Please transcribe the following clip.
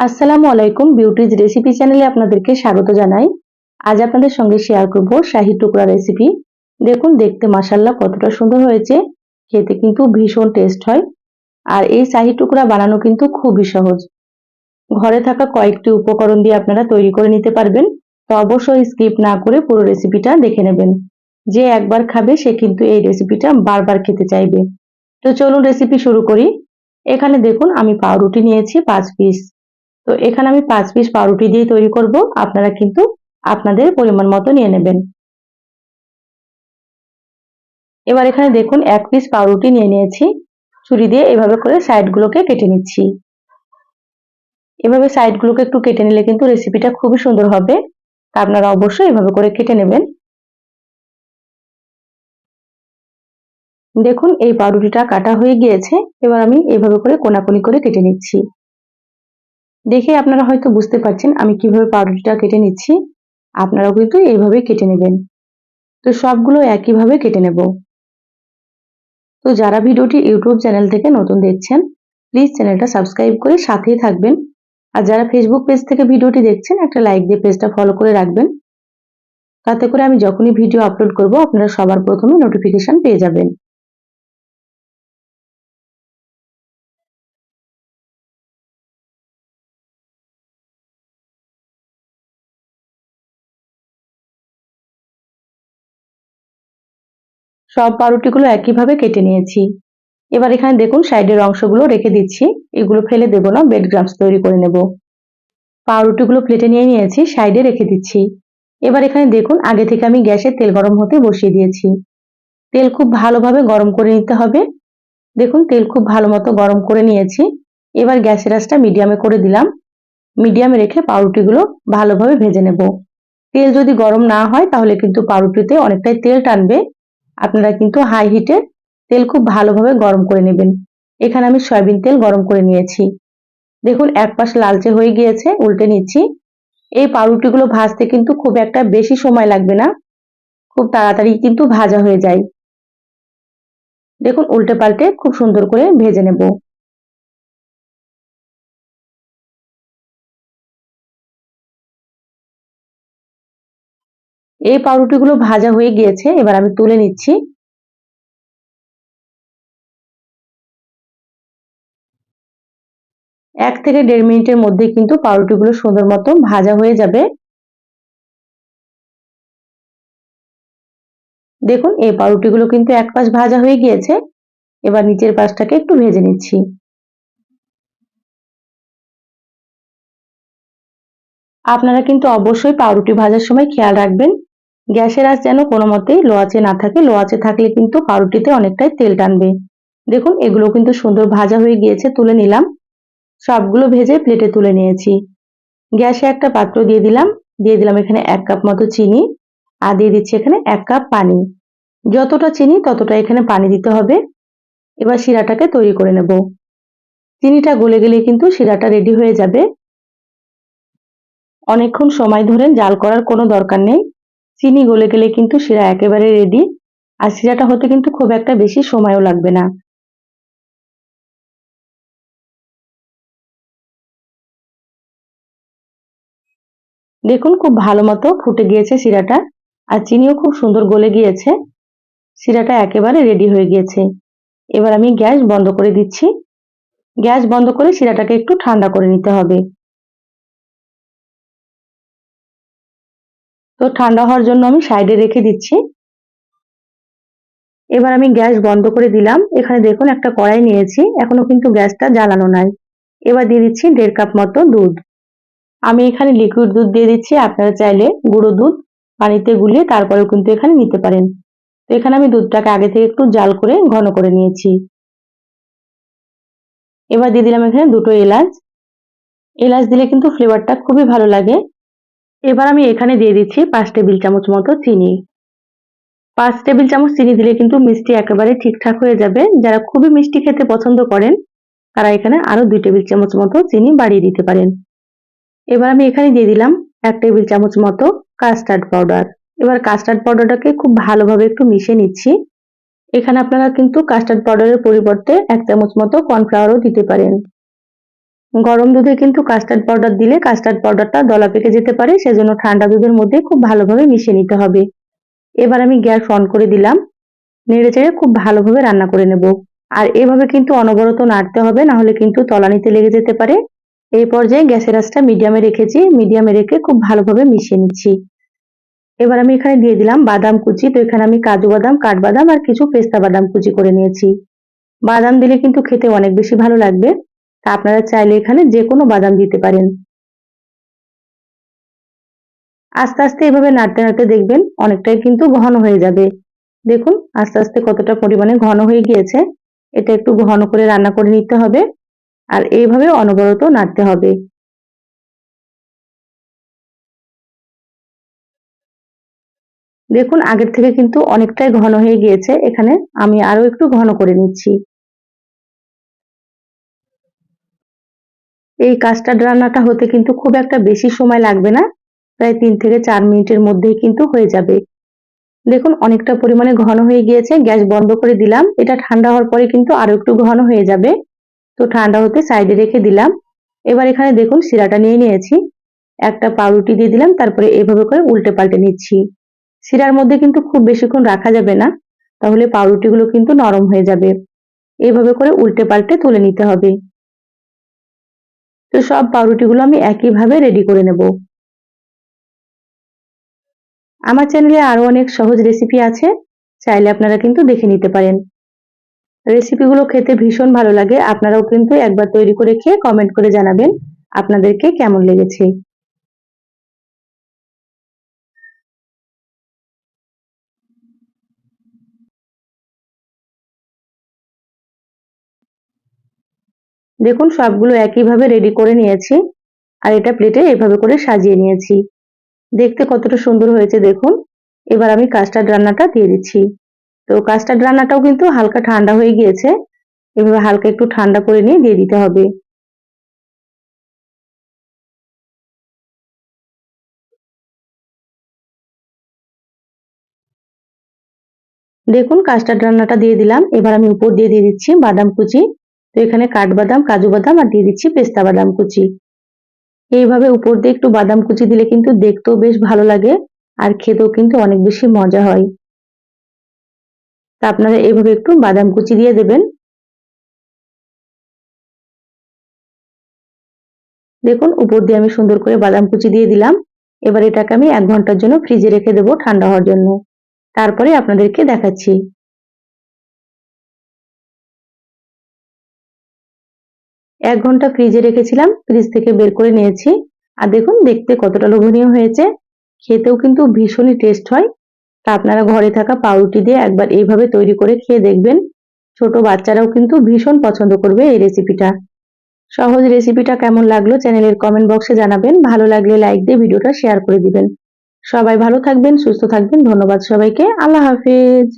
আসসালামু আলাইকুম, beauties recipe চ্যানেলে আপনাদেরকে স্বাগত জানাই। আজ আপনাদের সঙ্গে শেয়ার করব শাহী টুকরা রেসিপি। দেখুন দেখতে মাশাআল্লাহ কতটা সুন্দর হয়েছে, খেতে কিন্তু ভীষণ টেস্ট হয়। আর এই শাহী টুকরা বানানো কিন্তু খুবই সহজ। ঘরে থাকা কয়েকটি উপকরণ দিয়ে আপনারা তৈরি করে নিতে পারবেন। তো অবশ্যই স্কিপ না করে পুরো রেসিপিটা দেখে নেবেন। যে একবার খাবে সে কিন্তু এই রেসিপিটা বারবার খেতে চাইবে। তো চলুন রেসিপি শুরু করি। এখানে দেখুন আমি পাউরুটি নিয়েছি 5 পিস। তো এখানে আমি 5 পিস পাউরুটি দিয়ে তৈরি করব, আপনারা কিন্তু আপনাদের পরিমাণ মতো নিয়ে নেবেন। এবার এখানে দেখুন 1 পিস পাউরুটি নিয়ে নিয়েছি। ছুরি দিয়ে এভাবে করে সাইডগুলোকে কেটে নিচ্ছি। এভাবে সাইডগুলোকে একটু কেটে নিলে কিন্তু রেসিপিটা খুবই সুন্দর হবে। তা আপনারা অবশ্যই এভাবে করে কেটে নেবেন। দেখুন এই পাউরুটিটা কাটা হয়ে গিয়েছে। এবার আমি এভাবে করে কোনাকুনি করে কেটে নিচ্ছি। দেখে আপনারা হয়তো বুঝতে পারছেন আমি কিভাবে পাউরুটিটা কেটে নিচ্ছি। আপনারাও কিন্তু এইভাবেই কেটে নেবেন। তো সবগুলো একইভাবে কেটে নেব। তো যারা ভিডিওটি ইউটিউব চ্যানেল থেকে নতুন দেখছেন, প্লিজ চ্যানেলটা সাবস্ক্রাইব করে সাথেই থাকবেন। আর যারা ফেসবুক পেজ থেকে ভিডিওটি দেখছেন, একটা লাইক দিয়ে পেজটা ফলো করে রাখবেন। তাতে করে আমি যখনই ভিডিও আপলোড করব আপনারা সবার প্রথমে নোটিফিকেশন পেয়ে যাবেন। সব পাউরুটিগুলো একইভাবে কেটে নিয়েছি। এবার এখানে দেখুন সাইডের অংশগুলো রেখে দিচ্ছি। এগুলো ফেলে দেবো না, ব্রেড ক্রাম্বস তৈরি করে নেব। পাউরুটিগুলো প্লেটে নিয়ে নিয়েছি, সাইডে রেখে দিচ্ছি। এবার এখানে দেখুন আগে থেকে আমি গ্যাসে তেল গরম হতে বসিয়ে দিয়েছি। তেল খুব ভালোভাবে গরম করে নিতে হবে। দেখুন তেল খুব ভালো মতো গরম করে নিয়েছি। এবার গ্যাসের আঁচটা মিডিয়ামে করে দিলাম। মিডিয়ামে রেখে পাউরুটিগুলো ভালোভাবে ভেজে নেব। তেল যদি গরম না হয় তাহলে কিন্তু পাউরুটিতে অনেকটাই তেল টানবে। আপনারা কিন্তু হাই হিটে তেল খুব ভালোভাবে গরম করে নেবেন। এখানে আমি সয়াবিন তেল গরম করে নিয়েছি। দেখুন এক পাশ লালচে হয়ে গিয়েছে, উল্টে নিচ্ছি। এই পাউরুটিগুলো ভাজতে কিন্তু খুব একটা বেশি সময় লাগবে না, খুব তাড়াতাড়ি কিন্তু ভাজা হয়ে যায়। দেখুন উল্টে পাল্টে খুব সুন্দর করে ভেজে নেব। এই পাউরুটিগুলো ভাজা হয়ে গিয়েছে, এবার আমি তুলে নিচ্ছি। 1 থেকে 1.5 মিনিটের মধ্যে কিন্তু পাউরুটিগুলো সুন্দর মতো ভাজা হয়ে যাবে। দেখুন এই পাউরুটিগুলো কিন্তু এক পাশ ভাজা হয়ে গিয়েছে। এবার নিচের পাশটাকে একটু ভেজে নিচ্ছি। আপনারা কিন্তু অবশ্যই পাউরুটি ভাজার সময় খেয়াল রাখবেন গ্যাসের আঁচ যেন কোনো মতেই লো আঁচে না থাকে। লো আঁচে থাকলে কিন্তু পাউরুটিতে অনেকটাই তেল টানবে। দেখুন এগুলো কিন্তু সুন্দর ভাজা হয়ে গিয়েছে, তুলে নিলাম। সবগুলো ভেজে প্লেটে তুলে নিয়েছি। গ্যাসে একটা পাত্র দিয়ে দিলাম এখানে 1 কাপ মতো চিনি। আর দিয়ে দিচ্ছি এখানে 1 কাপ পানি। যতটা চিনি ততটা এখানে পানি দিতে হবে। এবার শিরাটাকে তৈরি করে নেব। চিনিটা গলে গেলে কিন্তু শিরাটা রেডি হয়ে যাবে। অনেকক্ষণ সময় ধরে জাল করার কোনো দরকার নেই। চিনি গলে গেলে কিন্তু শিরা একেবারে রেডি। আর শিরাটা হতে কিন্তু খুব একটা বেশি সময়ও লাগবে না। দেখুন খুব ভালো মতো ফুটে গিয়েছে শিরাটা। আর চিনিও খুব সুন্দর গলে গিয়েছে। শিরাটা একেবারে রেডি হয়ে গিয়েছে। এবার আমি গ্যাস বন্ধ করে দিচ্ছি। গ্যাস বন্ধ করে শিরাটাকে একটু ঠান্ডা করে নিতে হবে। তো ঠান্ডা হওয়ার জন্য আমি সাইডে রেখে দিচ্ছি। এবার আমি গ্যাস বন্ধ করে দিলাম। এখানে দেখুন একটা কড়াই নিয়েছি, এখনো কিন্তু গ্যাসটা জ্বালানো নাই। এবার দিয়ে দিচ্ছি 1.5 কাপ মতো দুধ। আমি এখানে লিকুইড দুধ দিয়ে দিচ্ছি, আপনারা চাইলে গুঁড়ো দুধ পানিতে গুলিয়ে তারপরেও কিন্তু এখানে নিতে পারেন। তো এখানে আমি দুধটাকে আগে থেকে একটু জাল করে ঘন করে নিয়েছি। এবার দিয়ে দিলাম এখানে 2টো এলাচ। এলাচ দিলে কিন্তু ফ্লেভারটা খুবই ভালো লাগে। এবার আমি এখানে দিয়ে দিচ্ছি 5 টেবিল চামচ মতো চিনি। 5 টেবিল চামচ চিনি দিলে কিন্তু মিষ্টি একেবারে ঠিকঠাক হয়ে যাবে। যারা খুবই মিষ্টি খেতে পছন্দ করেন তারা এখানে আরো 2 টেবিল চামচ মতো চিনি বাড়িয়ে দিতে পারেন। এবার আমি এখানে দিয়ে দিলাম 1 টেবিল চামচ মতো কাস্টার্ড পাউডার। এবার কাস্টার্ড পাউডারটাকে খুব ভালোভাবে একটু মিশিয়ে নিচ্ছি। এখানে আপনারা কিন্তু কাস্টার্ড পাউডারের পরিবর্তে 1 চামচ মতো কর্নফ্লাওয়ারও দিতে পারেন। গরম দুধে কিন্তু কাস্টার্ড পাউডার দিলে কাস্টার্ড পাউডারটা দলা পেকে যেতে পারে, সেজন্য ঠান্ডা দুধের মধ্যে খুব ভালোভাবে মিশিয়ে নিতে হবে। এবার আমি গ্যাস অন করে দিলাম, নেড়েচেড়ে খুব ভালোভাবে রান্না করে নেব। আর এভাবে কিন্তু অনবরত নাড়তে হবে, না হলে কিন্তু তলানিতে লেগে যেতে পারে। এই পর্যায়ে গ্যাসের আঁচটা মিডিয়ামে রেখেছি, মিডিয়ামে রেখে খুব ভালোভাবে মিশিয়ে নিচ্ছি। এবার আমি এখানে দিয়ে দিলাম বাদাম কুচি। তো এখানে আমি কাজু বাদাম, কাঠবাদাম আর কিছু পেস্তা বাদাম কুচি করে নিয়েছি। বাদাম দিলে কিন্তু খেতে অনেক বেশি ভালো লাগবে, তা আপনারা চাইলে এখানে যে কোনো বাদাম দিতে পারেন। আস্তে আস্তে এভাবে নাড়তে নাড়তে দেখবেন অনেকটাই কিন্তু ঘন হয়ে যাবে। দেখুন আস্তে আস্তে কতটা পরিমাণে ঘন হয়ে গিয়েছে। এটা একটু ঘন করে রান্না করে নিতে হবে, আর এইভাবে অনবরত নাড়তে হবে। দেখুন আগের থেকে কিন্তু অনেকটাই ঘন হয়ে গিয়েছে, এখানে আমি আরো একটু ঘন করে নিচ্ছি। এই কাস্টার্ড রান্নাটা হতে কিন্তু খুব একটা বেশি সময় লাগবে না, প্রায় 3 থেকে 4 মিনিটের মধ্যেই কিন্তু হয়ে যাবে। দেখুন অনেকটা পরিমাণে ঘন হয়ে গিয়েছে, গ্যাস বন্ধ করে দিলাম। এটা ঠান্ডা হওয়ার পরে কিন্তু আরো একটু ঘন হয়ে যাবে। তো ঠান্ডা হতে সাইডে রেখে দিলাম। এবার এখানে দেখুন শিরাটা নিয়ে নিয়েছি, একটা পাউরুটি দিয়ে দিলাম, তারপরে এভাবে করে উল্টে পাল্টে নিচ্ছি। শিরার মধ্যে কিন্তু খুব বেশিক্ষণ রাখা যাবে না, তাহলে পাউরুটিগুলো কিন্তু নরম হয়ে যাবে। এইভাবে করে উল্টে পাল্টে তুলে নিতে হবে। তো সব পাউরুটিগুলো আমি একইভাবে রেডি করে নেব। আমার চ্যানেলে আরো অনেক সহজ রেসিপি আছে, চাইলে আপনারা কিন্তু দেখে নিতে পারেন। রেসিপিগুলো খেতে ভীষণ ভালো লাগে, আপনারাও কিন্তু একবার তৈরি করে খেয়ে কমেন্ট করে জানাবেন আপনাদেরকে কেমন লেগেছে। দেখুন সবগুলো একইভাবে রেডি করে নিয়েছি, আর এটা প্লেটে এভাবে করে সাজিয়ে নিয়েছি। দেখতে কতটা সুন্দর হয়েছে দেখুন। এবার আমি কাস্টার্ড রান্নাটা দিয়ে দিচ্ছি। তো কাস্টার্ড রান্নাটাও কিন্তু হালকা ঠান্ডা হয়ে গিয়েছে, এভাবে হালকা একটু ঠান্ডা করে নিয়ে দিয়ে দিতে হবে। দেখুন কাস্টার্ড রান্নাটা দিয়ে দিলাম। এবার আমি উপর দিয়ে দিয়ে দিচ্ছি বাদাম কুচি। তো এখানে কাঠবাদাম, কাজু বাদাম আর দিয়ে দিচ্ছি পেস্তা বাদাম কুচি। এইভাবে উপর দিয়ে একটু বাদাম কুচি দিলে কিন্তু দেখতেও বেশ ভালো লাগে, আর খেতেও কিন্তু অনেক বেশি মজা হয়। তা আপনারা এইভাবে একটু বাদাম কুচি দিয়ে দেবেন। দেখুন উপর দিয়ে আমি সুন্দর করে বাদাম কুচি দিয়ে দিলাম। এবার এটাকে আমি 1 ঘন্টার জন্য ফ্রিজে রেখে দেবো ঠান্ডা হওয়ার জন্য। তারপরে আপনাদেরকে দেখাচ্ছি। 1 ঘন্টা ফ্রিজে রেখেছিলাম, ফ্রিজ থেকে বের করে নিয়েছি। আর দেখুন দেখতে কতটা লোভনীয় হয়েছে, খেতেও কিন্তু ভীষণই টেস্ট হয়। তা আপনারা ঘরে থাকা পাউরুটি দিয়ে একবার এইভাবে তৈরি করে খেয়ে দেখবেন। ছোট বাচ্চারাও কিন্তু ভীষণ পছন্দ করবে এই রেসিপিটা। সহজ রেসিপিটা কেমন লাগলো চ্যানেলের কমেন্ট বক্সে জানাবেন। ভালো লাগলে লাইক দিয়ে ভিডিওটা শেয়ার করে দিবেন। সবাই ভালো থাকবেন, সুস্থ থাকবেন। ধন্যবাদ সবাইকে। আল্লাহ হাফেজ।